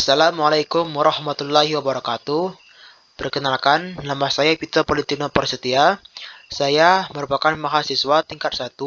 Assalamualaikum warahmatullahi wabarakatuh. Perkenalkan, nama saya Peter Politino Prasetya. Saya merupakan mahasiswa tingkat 1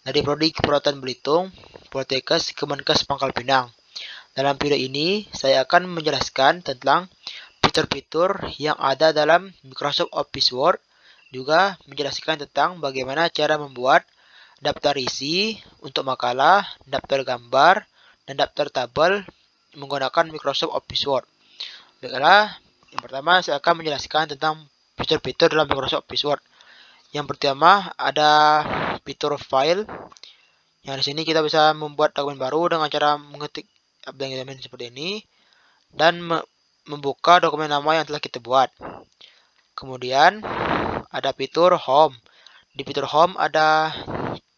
dari Prodi Keperawatan Belitung, Poltekkes Kemenkes Pangkal Pinang. Dalam video ini, saya akan menjelaskan tentang fitur-fitur yang ada dalam Microsoft Office Word, juga menjelaskan tentang bagaimana cara membuat daftar isi untuk makalah, daftar gambar, dan daftar tabel menggunakan Microsoft Office Word. Baiklah, yang pertama saya akan menjelaskan tentang fitur-fitur dalam Microsoft Office Word. Yang pertama ada fitur file. Yang di sini kita bisa membuat dokumen baru dengan cara mengetik dokumen seperti ini dan membuka dokumen lama yang telah kita buat. Kemudian ada fitur home. Di fitur home ada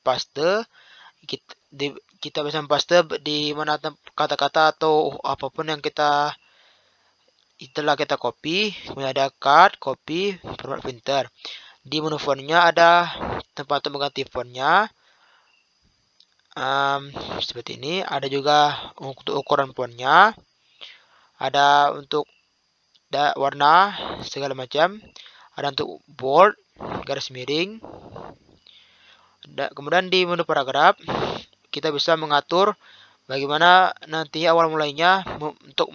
paste. Kita bisa paste di mana kata-kata atau apapun yang telah kita copy. Kemudian ada cut, copy, format printer. Di menu fontnya ada tempat untuk mengganti fontnya. Seperti ini. Ada juga untuk ukuran fontnya. Ada untuk warna segala macam. Ada untuk bold, garis miring. Kemudian di menu paragraf kita bisa mengatur bagaimana nanti awal mulainya untuk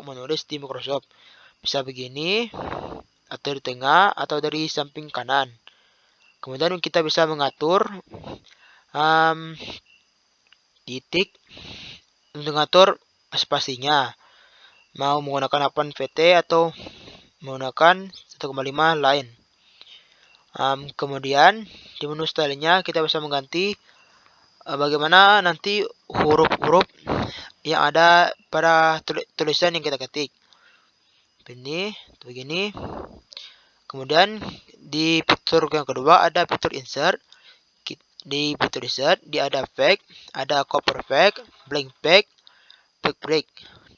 menulis di Microsoft. Bisa begini, atau di tengah, atau dari samping kanan. Kemudian kita bisa mengatur titik untuk mengatur spasinya. Mau menggunakan 8 VT atau menggunakan 1,5 line. Kemudian di menu stylenya kita bisa mengganti bagaimana nanti huruf-huruf yang ada pada tulisan yang kita ketik. Begini. Kemudian di fitur yang kedua ada fitur insert. Di fitur insert dia ada fact, ada cover fact, blank fact, fact break.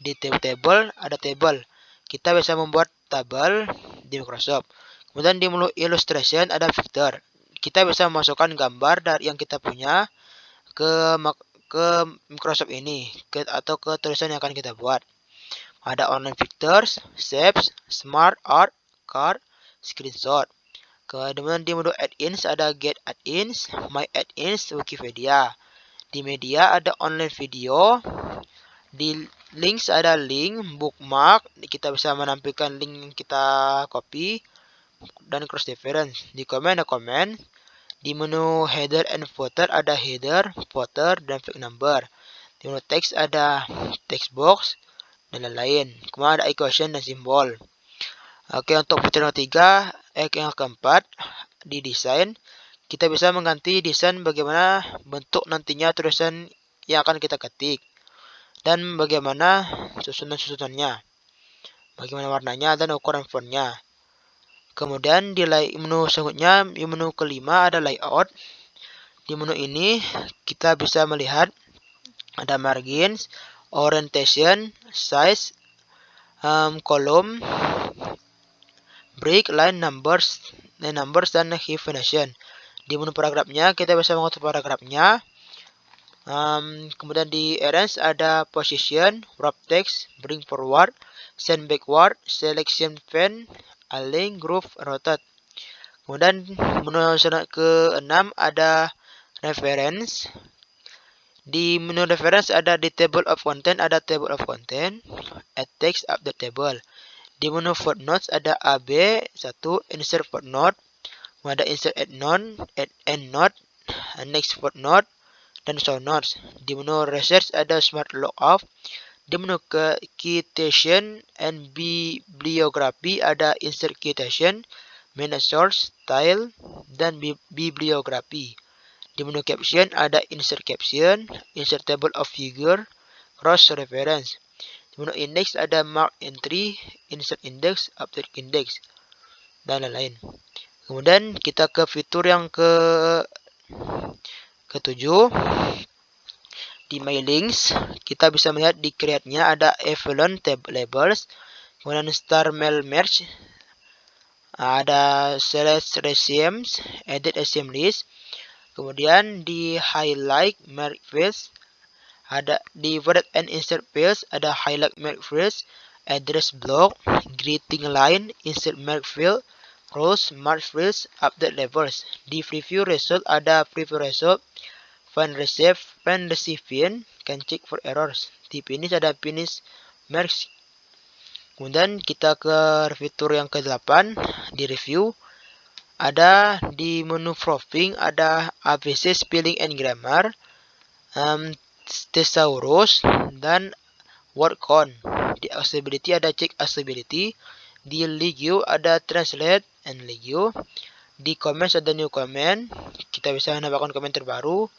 Di table ada table. Kita bisa membuat tabel di Microsoft. Kemudian di menu illustration ada filter. Kita bisa memasukkan gambar dari yang kita punya ke Microsoft ini atau ke tulisan yang akan kita buat. Ada online filters, shapes, smart art, card, screenshot. Kemudian di menu add-ins ada get add-ins, my add-ins, Wikipedia. Di media ada online video. Di links ada link, bookmark. Kita bisa menampilkan link yang kita copy dan cross reference. Di comment ada comment. Di menu header and footer ada header, footer, dan fake number. Di menu text ada text box dan lain-lain. Kemudian ada equation dan simbol. Oke, untuk fitur yang ketiga, yang keempat, di desain, kita bisa mengganti desain bagaimana bentuk nantinya tulisan yang akan kita ketik. Dan bagaimana susunan-susunannya. Bagaimana warnanya dan ukuran fontnya. Kemudian di menu selanjutnya, di menu kelima ada layout. Di menu ini kita bisa melihat ada margins, orientation, size, kolom, break, line numbers, dan hyphenation. Di menu paragrafnya kita bisa mengatur paragrafnya. Kemudian di arrange ada position, wrap text, bring forward, send backward, selection pen, align, group, rotate. Kemudian menu ke-6 ada reference. Di menu reference ada di table of content, add text, update table. Di menu footnotes ada AB, 1, insert footnote, ada insert endnote, next footnote, dan show notes. Di menu research ada smart lookup. Di menu citation and bibliography ada insert citation, main source, style, dan bibliography. Di menu caption ada insert caption, insert table of figure, cross reference. Di menu index ada mark entry, insert index, update index, dan lain-lain. Kemudian kita ke fitur yang ketujuh. Di my links kita bisa melihat di create-nya ada Evelyn labels, kemudian star mail merge, ada select resumes, edit resume list. Kemudian di highlight mark fields Ada divided and insert fields, ada highlight mark fields, address block, greeting line, insert mark field, rows, mark fields, update levels. Di preview result ada preview result, find recipient, can check for errors. Di finish ada finish marks. Kemudian kita ke fitur yang ke-8 di review. Ada di menu proofing ada ABC spelling and grammar, thesaurus, dan word count. Di accessibility ada check accessibility. Di Legio ada translate and Legio. Di comments ada new comment. Kita bisa menambahkan komen terbaru,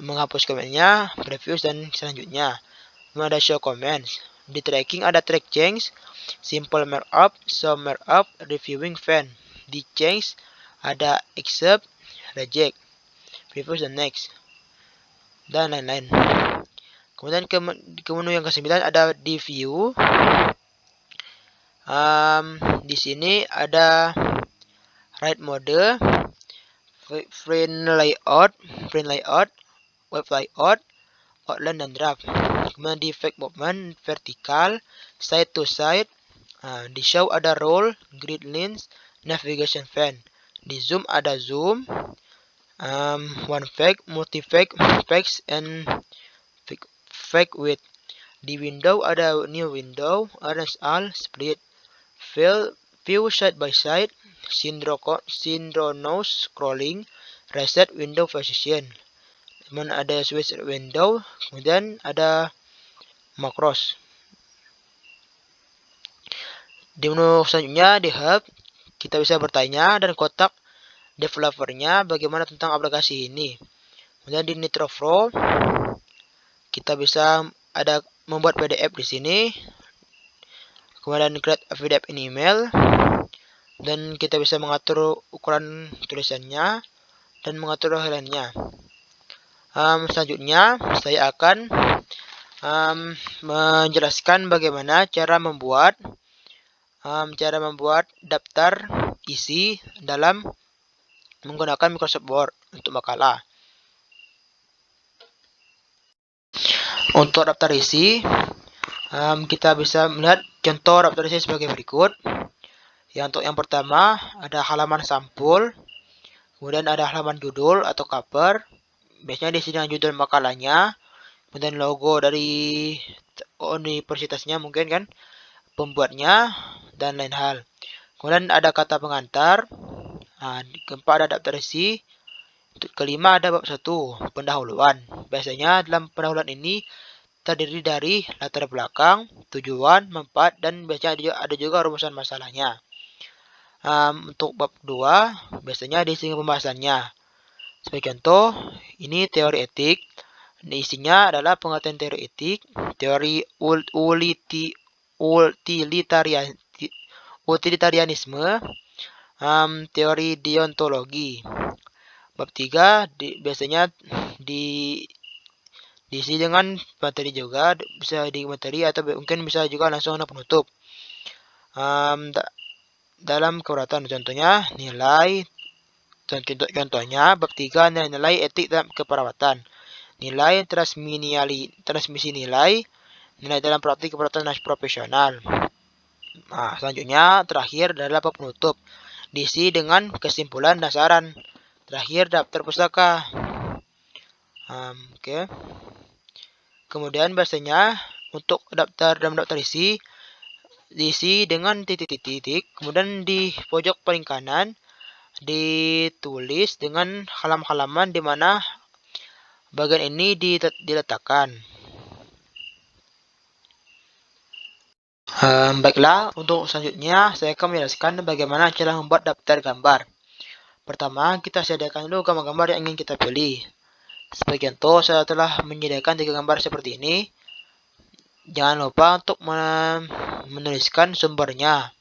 menghapus komennya, previews, dan selanjutnya. Kemudian ada show comments. Di tracking ada track change, simple markup, show markup, reviewing fan. Di change ada accept, reject, previews, dan next, dan lain-lain. Kemudian ke menu yang ke-9 ada di view. Di sini ada write mode, print layout, web layout, outline, dan draft. Kemudian di effect movement, vertical, side to side. Di show ada roll, grid lines, navigation fan. Di zoom ada zoom, one fact, multi-fact, facts, and fact width. Di window ada new window, arrange all, split, view side by side, synchronous scrolling, reset window position. Kemudian ada switch window, kemudian ada macros. Di menu selanjutnya di hub, kita bisa bertanya dan kontak developernya bagaimana tentang aplikasi ini. Kemudian di NitroFlow, kita bisa ada membuat PDF di sini. Kemudian create a PDF in email, dan kita bisa mengatur ukuran tulisannya dan mengatur lainnya. Selanjutnya saya akan menjelaskan bagaimana cara membuat daftar isi dalam menggunakan Microsoft Word untuk makalah. Untuk daftar isi, kita bisa melihat contoh daftar isi sebagai berikut. Untuk yang pertama ada halaman sampul, kemudian ada halaman judul atau cover, biasanya di sini judul makalahnya, kemudian logo dari universitasnya mungkin kan, pembuatnya, dan lain hal. Kemudian ada kata pengantar. Keempat ada daftar isi. Kelima ada bab 1, pendahuluan. Biasanya dalam pendahuluan ini terdiri dari latar belakang, tujuan, manfaat, dan biasanya ada juga rumusan masalahnya. Untuk bab 2 biasanya diisi pembahasannya. Sebagai contoh, ini teori etik. Isinya adalah pengertian teori etik, teori utilitarianisme, teori deontologi. Bab 3 biasanya diisi dengan materi juga, bisa di materi atau mungkin bisa juga langsung penutup. Dalam keberatan contohnya nilai, contohnya bab 3 nilai etik dalam keperawatan, nilai transmisi nilai dalam praktik keperawatan profesional. Selanjutnya terakhir adalah bab penutup, diisi dengan kesimpulan dan saran. Terakhir daftar pustaka. Oke. Kemudian biasanya untuk dalam daftar isi diisi dengan titik-titik, kemudian di pojok paling kanan ditulis dengan halaman-halaman di mana bagian ini diletakkan. Baiklah, untuk selanjutnya saya akan menjelaskan bagaimana cara membuat daftar gambar. Pertama, kita sediakan dulu gambar-gambar yang ingin kita pilih. Sebagai contoh, saya telah menyediakan 3 gambar seperti ini. Jangan lupa untuk menuliskan sumbernya.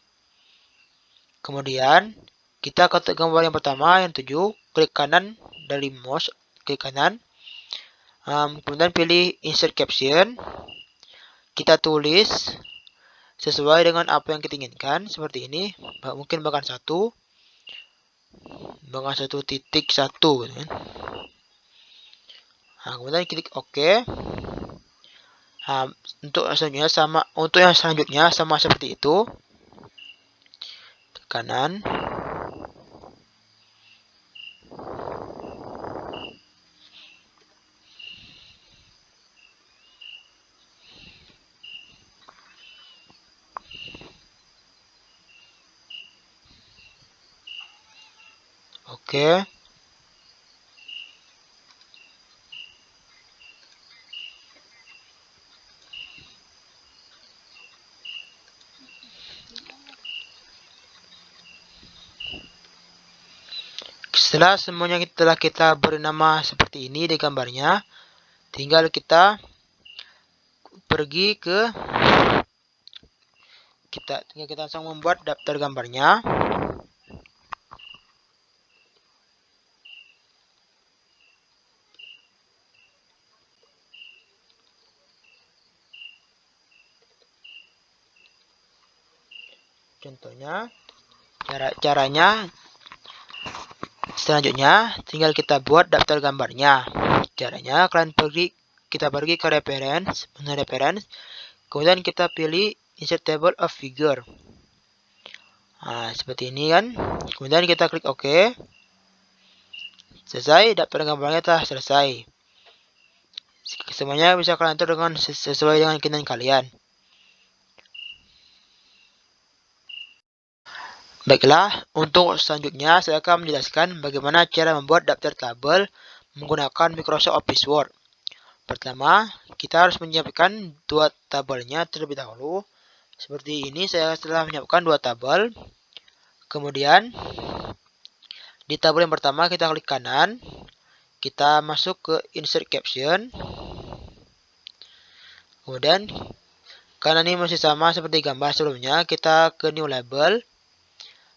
Kemudian, kita ke gambar yang pertama, yang 7, klik kanan dari mouse, klik kanan. Kemudian pilih insert caption. Kita tulis sesuai dengan apa yang kita inginkan, seperti ini. Mungkin bahkan 1 titik 1 gitu kan. Kemudian klik OK. Untuk yang selanjutnya sama seperti itu. Kanan. Oke. Setelah semuanya telah kita beri nama seperti ini di gambarnya, tinggal kita pergi ke kita langsung membuat daftar gambarnya. Contohnya, caranya selanjutnya tinggal kita buat daftar gambarnya. Caranya kita pergi ke reference, kemudian kita pilih insert table of figure. Nah, seperti ini kan. Kemudian kita klik OK. Selesai, daftar gambarnya telah selesai. Semuanya bisa kalian atur sesuai dengan keinginan kalian. Baiklah, untuk selanjutnya saya akan menjelaskan bagaimana cara membuat daftar tabel menggunakan Microsoft Office Word. Pertama, kita harus menyiapkan dua tabelnya terlebih dahulu. Seperti ini, saya telah menyiapkan dua tabel. Kemudian, di tabel yang pertama kita klik kanan, kita masuk ke Insert Caption. Kemudian, karena ini masih sama seperti gambar sebelumnya, kita ke New Label.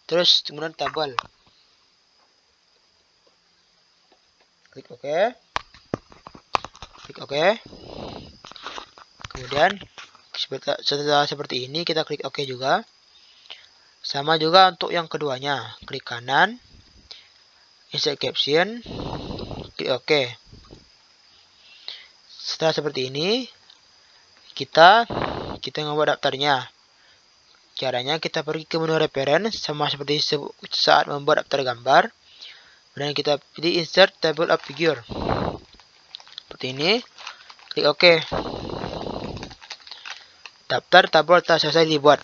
Terus kemudian tabel. Klik OK. Klik OK. Kemudian setelah seperti ini kita klik OK juga. Sama juga untuk yang keduanya. Klik kanan. Insert Caption. Klik OK. Setelah seperti ini kita membuat daftarnya. Caranya kita pergi ke menu reference sama seperti saat membuat daftar gambar. Dan kita pilih insert table of figure. Seperti ini. Klik OK. Daftar tabel telah selesai dibuat.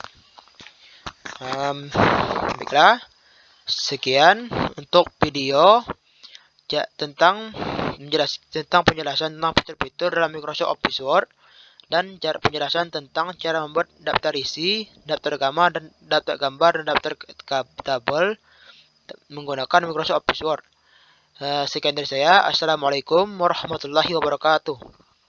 Baiklah. Sekian untuk video tentang penjelasan tentang fitur-fitur dalam Microsoft Office Word dan penjelasan tentang cara membuat daftar isi, daftar gambar dan daftar tabel menggunakan Microsoft Office Word. Sekian dari saya. Assalamualaikum warahmatullahi wabarakatuh.